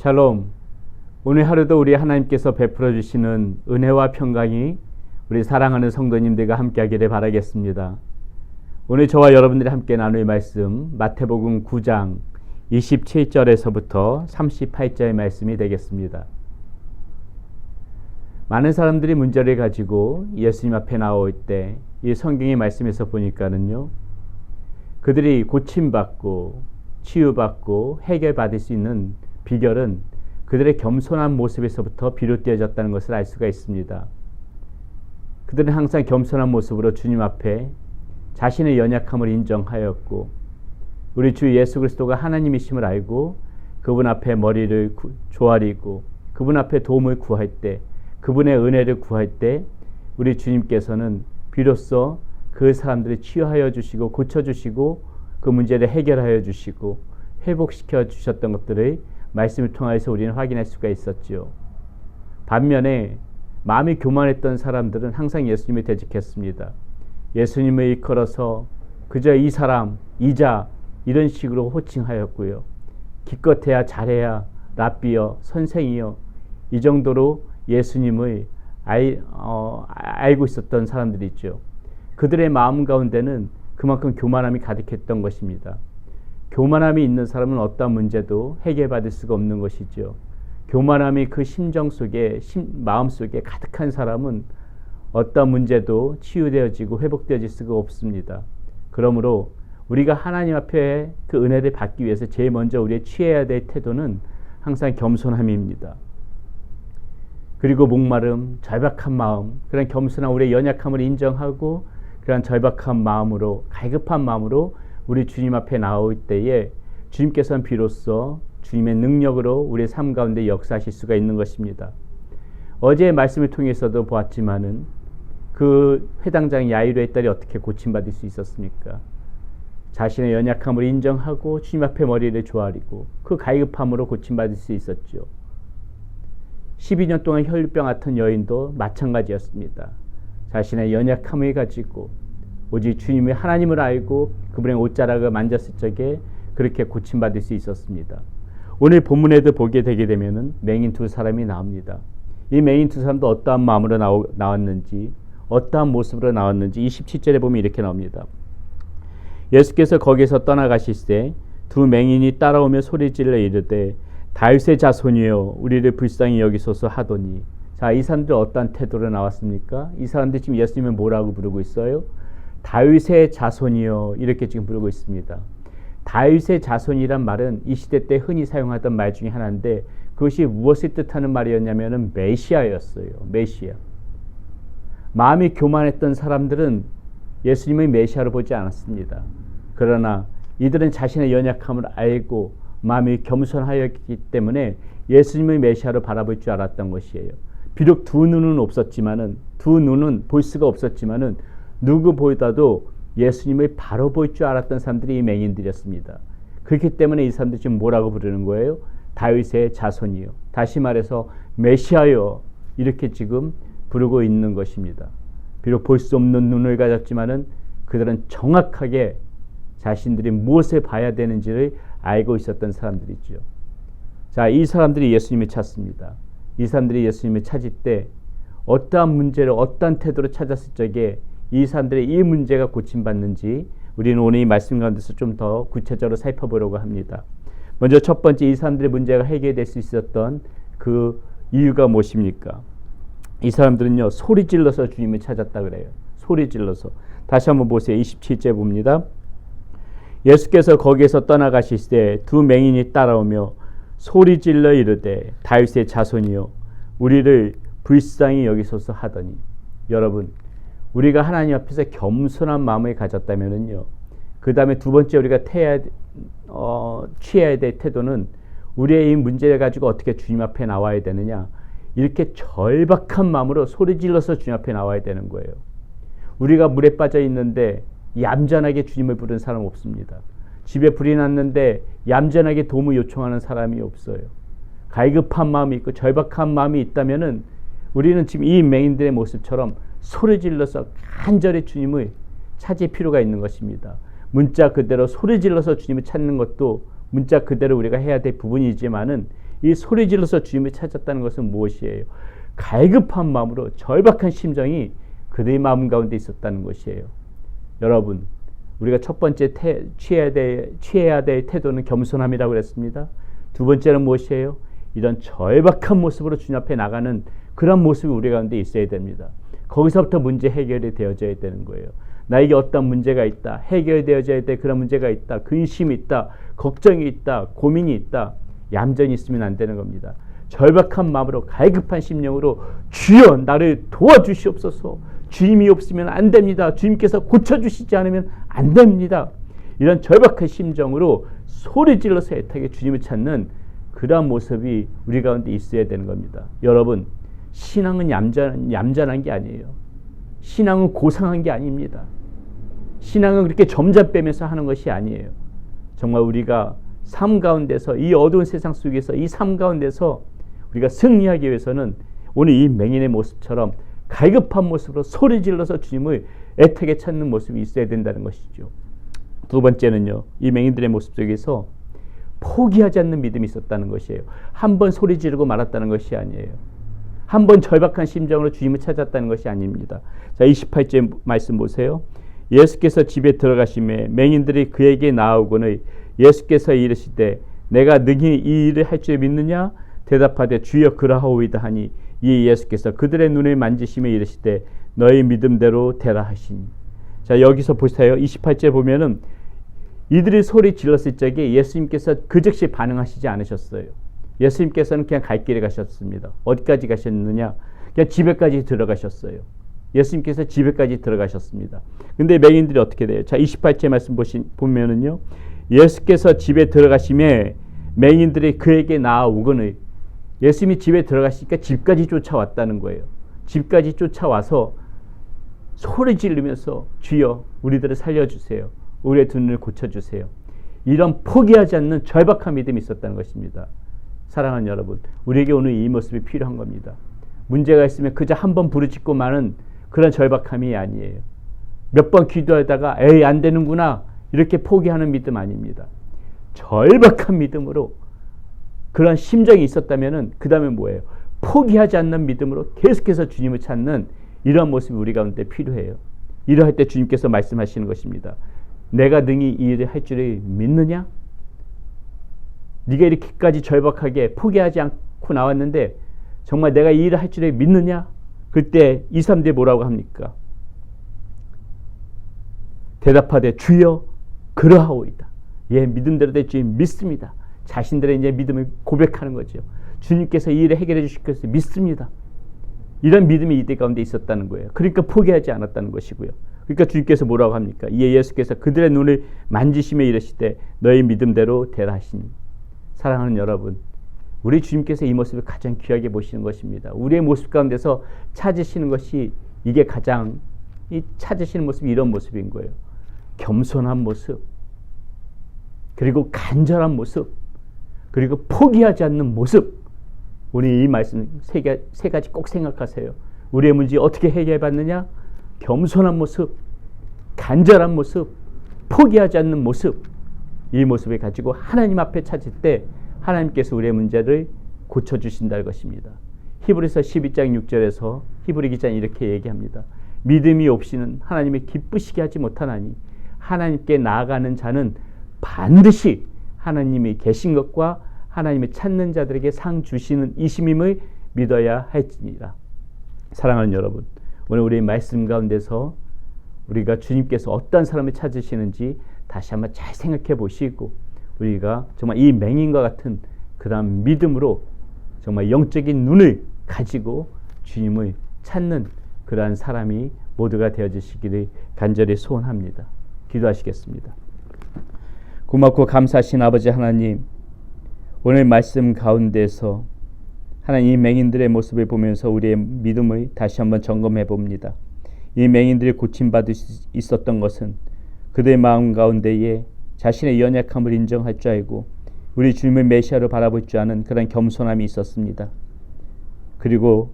샬롬. 오늘 하루도 우리 하나님께서 베풀어 주시는 은혜와 평강이 우리 사랑하는 성도님들과 함께하기를 바라겠습니다. 오늘 저와 여러분들이 함께 나눌 말씀 마태복음 9장 27절에서부터 38절의 말씀이 되겠습니다. 많은 사람들이 문제를 가지고 예수님 앞에 나올 때 이 성경의 말씀에서 보니까는요, 그들이 고침받고 치유받고 해결받을 수 있는 비결은 그들의 겸손한 모습에서부터 비롯되어졌다는 것을 알 수가 있습니다. 그들은 항상 겸손한 모습으로 주님 앞에 자신의 연약함을 인정하였고, 우리 주 예수 그리스도가 하나님이심을 알고 그분 앞에 머리를 조아리고 그분 앞에 도움을 구할 때, 그분의 은혜를 구할 때 우리 주님께서는 비로소 그 사람들을 치유하여 주시고 고쳐주시고 그 문제를 해결하여 주시고 회복시켜 주셨던 것들을 말씀을 통해서 우리는 확인할 수가 있었지요. 반면에 마음이 교만했던 사람들은 항상 예수님을 대적했습니다. 예수님을 일컬어서 그저 이 사람, 이자 이런 식으로 호칭하였고요. 기껏해야 잘해야 랍비여, 선생이여, 이 정도로 예수님을 알고 있었던 사람들이 있죠. 그들의 마음 가운데는 그만큼 교만함이 가득했던 것입니다. 교만함이 있는 사람은 어떠한 문제도 해결받을 수가 없는 것이죠. 교만함이 그 심정 속에, 마음 속에 가득한 사람은 어떠한 문제도 치유되어지고 회복되어질 수가 없습니다. 그러므로 우리가 하나님 앞에 그 은혜를 받기 위해서 제일 먼저 우리의 취해야 될 태도는 항상 겸손함입니다. 그리고 목마름, 절박한 마음, 그런 겸손한 우리의 연약함을 인정하고 그런 절박한 마음으로, 갈급한 마음으로 우리 주님 앞에 나올 때에 주님께서는 비로소 주님의 능력으로 우리의 삶 가운데 역사하실 수가 있는 것입니다. 어제의 말씀을 통해서도 보았지만은 그 회당장 야이로의 딸이 어떻게 고침받을 수 있었습니까? 자신의 연약함을 인정하고 주님 앞에 머리를 조아리고 그 갈급함으로 고침받을 수 있었죠. 12년 동안 혈류병 앓던 여인도 마찬가지였습니다. 자신의 연약함을 가지고 오직 주님의 하나님을 알고 그분의 옷자락을 만졌을 적에 그렇게 고침받을 수 있었습니다. 오늘 본문에도 보게 되게 되면은 맹인 두 사람이 나옵니다. 이 맹인 두 사람도 어떠한 마음으로 나왔는지, 어떠한 모습으로 나왔는지 27절에 보면 이렇게 나옵니다. 예수께서 거기서 떠나가실 때 두 맹인이 따라오며 소리질러 이르되 다윗의 자손이여 우리를 불쌍히 여기소서 하더니, 자, 이 사람들 어떠한 태도로 나왔습니까? 이 사람들 지금 예수님을 뭐라고 부르고 있어요? 다윗의 자손이여 이렇게 지금 부르고 있습니다. 다윗의 자손이란 말은 이 시대 때 흔히 사용하던 말 중에 하나인데 그것이 무엇을 뜻하는 말이었냐면 메시아였어요. 메시아. 마음이 교만했던 사람들은 예수님의 메시아로 보지 않았습니다. 그러나 이들은 자신의 연약함을 알고 마음이 겸손하였기 때문에 예수님의 메시아로 바라볼 줄 알았던 것이에요. 비록 두 눈은 없었지만은, 두 눈은 볼 수가 없었지만은 누구보다도 예수님을 바로 볼 줄 알았던 사람들이 이 맹인들이었습니다. 그렇기 때문에 이 사람들이 지금 뭐라고 부르는 거예요? 다윗의 자손이요. 다시 말해서 메시아요. 이렇게 지금 부르고 있는 것입니다. 비록 볼 수 없는 눈을 가졌지만은 그들은 정확하게 자신들이 무엇을 봐야 되는지를 알고 있었던 사람들이죠. 자, 이 사람들이 예수님을 찾습니다. 이 사람들이 예수님을 찾을 때 어떠한 문제를 어떠한 태도로 찾았을 적에 이 사람들의 이 문제가 고침받는지 우리는 오늘 이 말씀 가운데서 좀 더 구체적으로 살펴보려고 합니다. 먼저 첫 번째, 이 사람들의 문제가 해결될 수 있었던 그 이유가 무엇입니까? 이 사람들은요, 소리 질러서 주님을 찾았다 그래요. 소리 질러서. 다시 한번 보세요. 27절 봅니다. 예수께서 거기에서 떠나가실 때 두 맹인이 따라오며 소리 질러 이르되 다윗의 자손이여 우리를 불쌍히 여기소서 하더니, 여러분, 우리가 하나님 앞에서 겸손한 마음을 가졌다면은요, 그 다음에 두 번째 우리가 취해야 될 태도는 우리의 이 문제를 가지고 어떻게 주님 앞에 나와야 되느냐, 이렇게 절박한 마음으로 소리 질러서 주님 앞에 나와야 되는 거예요. 우리가 물에 빠져 있는데 얌전하게 주님을 부르는 사람 없습니다. 집에 불이 났는데 얌전하게 도움을 요청하는 사람이 없어요. 갈급한 마음이 있고 절박한 마음이 있다면은 우리는 지금 이 맹인들의 모습처럼 소리 질러서 간절히 주님을 찾을 필요가 있는 것입니다. 문자 그대로 소리 질러서 주님을 찾는 것도 문자 그대로 우리가 해야 될 부분이지만은 이 소리 질러서 주님을 찾았다는 것은 무엇이에요? 갈급한 마음으로 절박한 심정이 그들의 마음 가운데 있었다는 것이에요. 여러분, 우리가 첫 번째 취해야 될 태도는 겸손함이라고 그랬습니다. 두 번째는 무엇이에요? 이런 절박한 모습으로 주님 앞에 나가는 그런 모습이 우리 가운데 있어야 됩니다. 거기서부터 문제 해결이 되어져야 되는 거예요. 나에게 어떤 문제가 있다, 해결되어져야 될 그런 문제가 있다, 근심이 있다, 걱정이 있다, 고민이 있다, 얌전히 있으면 안 되는 겁니다. 절박한 마음으로 갈급한 심령으로 주여 나를 도와주시옵소서. 주님이 없으면 안 됩니다. 주님께서 고쳐주시지 않으면 안 됩니다. 이런 절박한 심정으로 소리 질러서 애타게 주님을 찾는 그러한 모습이 우리 가운데 있어야 되는 겁니다. 여러분, 신앙은 얌전한 게 아니에요. 신앙은 고상한 게 아닙니다. 신앙은 그렇게 점점 빼면서 하는 것이 아니에요. 정말 우리가 삶 가운데서, 이 어두운 세상 속에서 이 삶 가운데서 우리가 승리하기 위해서는 오늘 이 맹인의 모습처럼 갈급한 모습으로 소리 질러서 주님을 애타게 찾는 모습이 있어야 된다는 것이죠. 두 번째는요, 이 맹인들의 모습 속에서 포기하지 않는 믿음이 있었다는 것이에요. 한 번 소리 지르고 말았다는 것이 아니에요. 한 번 절박한 심정으로 주님을 찾았다는 것이 아닙니다. 자, 28절 말씀 보세요. 예수께서 집에 들어가심에 맹인들이 그에게 나아오거늘 예수께서 이르시되 내가 능히 이 일을 할 줄 믿느냐? 대답하되 주여 그러하오이다 하니 이 예수께서 그들의 눈을 만지시며 이르시되 너희 믿음대로 되라 하시니. 자, 여기서 보세요. 28절 보면은 이들이 소리 질렀을 적에 예수님께서 그 즉시 반응하시지 않으셨어요. 예수님께서는 그냥 갈 길에 가셨습니다. 어디까지 가셨느냐? 그냥 집에까지 들어가셨어요. 예수님께서 집에까지 들어가셨습니다. 근데 맹인들이 어떻게 돼요? 자, 28절 말씀 보면은요, 예수께서 집에 들어가심에 맹인들이 그에게 나아오거늘. 예수님이 집에 들어가시니까 집까지 쫓아왔다는 거예요. 집까지 쫓아와서 소리 지르면서 주여 우리들을 살려주세요. 우리의 두 눈을 고쳐주세요. 이런 포기하지 않는 절박한 믿음이 있었다는 것입니다. 사랑하는 여러분, 우리에게 오늘 이 모습이 필요한 겁니다. 문제가 있으면 그저 한 번 부르짖고 마는 그런 절박함이 아니에요. 몇 번 기도하다가 에이 안 되는구나 이렇게 포기하는 믿음 아닙니다. 절박한 믿음으로 그런 심정이 있었다면 그 다음에 뭐예요? 포기하지 않는 믿음으로 계속해서 주님을 찾는 이런 모습이 우리 가운데 필요해요. 이러할 때 주님께서 말씀하시는 것입니다. 내가 능히 이 일을 할 줄을 믿느냐? 네가 이렇게까지 절박하게 포기하지 않고 나왔는데 정말 내가 이 일을 할 줄을 믿느냐? 그때 2, 3대 뭐라고 합니까? 대답하되 주여 그러하오이다. 예, 믿음대로 될 줄 믿습니다. 자신들의 이제 믿음을 고백하는 거죠. 주님께서 이 일을 해결해 주실 것을 믿습니다. 이런 믿음이 이들 가운데 있었다는 거예요. 그러니까 포기하지 않았다는 것이고요. 그러니까 주님께서 뭐라고 합니까? 이에 예수께서 그들의 눈을 만지시며 이르시되 너희 믿음대로 되라 하시니. 사랑하는 여러분, 우리 주님께서 이 모습을 가장 귀하게 보시는 것입니다. 우리의 모습 가운데서 찾으시는 것이 이게 가장 찾으시는 모습이 이런 모습인 거예요. 겸손한 모습, 그리고 간절한 모습, 그리고 포기하지 않는 모습. 우리 이 말씀 세 가지 꼭 생각하세요. 우리의 문제 어떻게 해결받느냐? 겸손한 모습, 간절한 모습, 포기하지 않는 모습. 이 모습을 가지고 하나님 앞에 찾을 때 하나님께서 우리의 문제를 고쳐주신다는 것입니다. 히브리서 12장 6절에서 히브리 기자는 이렇게 얘기합니다. 믿음이 없이는 하나님을 기쁘시게 하지 못하나니 하나님께 나아가는 자는 반드시 하나님이 계신 것과 하나님을 찾는 자들에게 상 주시는 이심임을 믿어야 할지니라. 사랑하는 여러분, 오늘 우리의 말씀 가운데서 우리가 주님께서 어떤 사람을 찾으시는지 다시 한번 잘 생각해 보시고 우리가 정말 이 맹인과 같은 그런 믿음으로 정말 영적인 눈을 가지고 주님을 찾는 그러한 사람이 모두가 되어주시기를 간절히 소원합니다. 기도하시겠습니다. 고맙고 감사하신 아버지 하나님, 오늘 말씀 가운데서 하나님 이 맹인들의 모습을 보면서 우리의 믿음을 다시 한번 점검해 봅니다. 이 맹인들이 고침받을 수 있었던 것은 그들의 마음 가운데에 자신의 연약함을 인정할 줄 알고 우리 주님을 메시아로 바라볼 줄 아는 그런 겸손함이 있었습니다. 그리고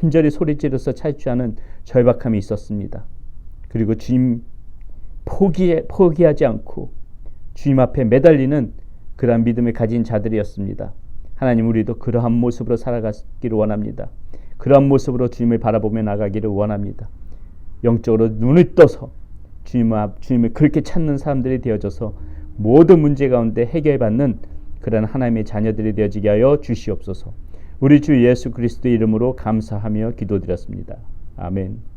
간절히 소리지르서 찾을 줄 아는 절박함이 있었습니다. 그리고 주님 포기하지 않고 주님 앞에 매달리는 그런 믿음을 가진 자들이었습니다. 하나님, 우리도 그러한 모습으로 살아가기를 원합니다. 그러한 모습으로 주님을 바라보며 나가기를 원합니다. 영적으로 눈을 떠서 주님을 그렇게 찾는 사람들이 되어져서 모든 문제 가운데 해결받는 그런 하나님의 자녀들이 되어지게 하여 주시옵소서. 우리 주 예수 그리스도의 이름으로 감사하며 기도드렸습니다. 아멘.